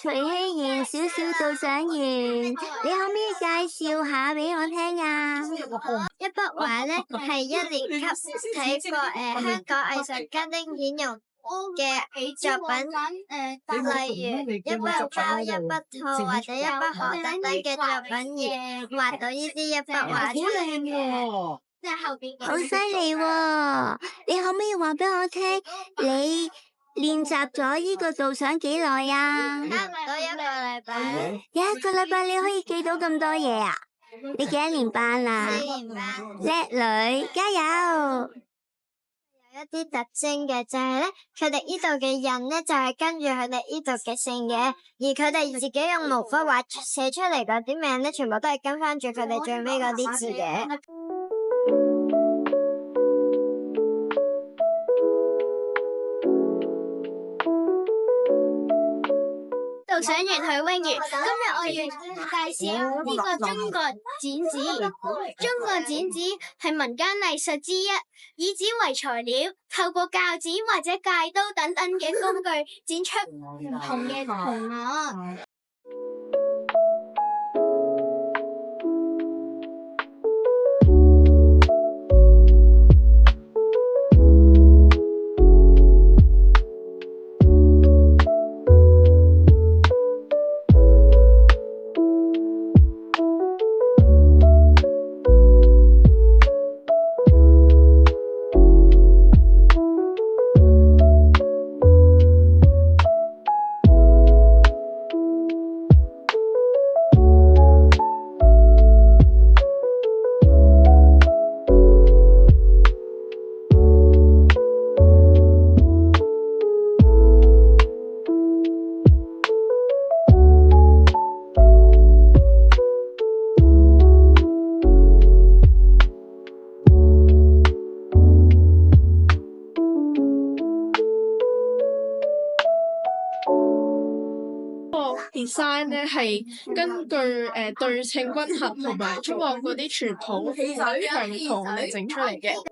徐熙媛少少導賞員，你可唔可以介紹下俾我聽啊？一筆畫咧係一年級睇過香港藝術家丁顯容嘅作品，例如一筆包、一筆套或者一筆荷等等嘅作品而畫到呢啲一筆畫出嚟嘅。即係後邊好犀利喎！你可唔可以話俾我聽，你練習咗呢個導賞幾耐啊？差唔多1個禮拜。1個禮拜你可以記到咁多嘢啊？你幾多年班啊4年班。叻女，加油！有一啲特徵嘅就係咧，佢哋呢度嘅人咧就係跟住佢哋呢度嘅姓嘅，而佢哋自己用毛筆畫寫出嚟嗰啲名咧，全部都係跟翻住佢哋最尾嗰啲字嘅。導賞員許穎如，今日我要介紹呢個中國剪紙。中國剪紙係民間藝術之一，以紙為材料，透過鉸剪或者戒刀等等嘅工具剪出唔同嘅圖案。design 咧係根據對稱均衡同埋中國嗰啲傳統長圖嚟整出嚟嘅。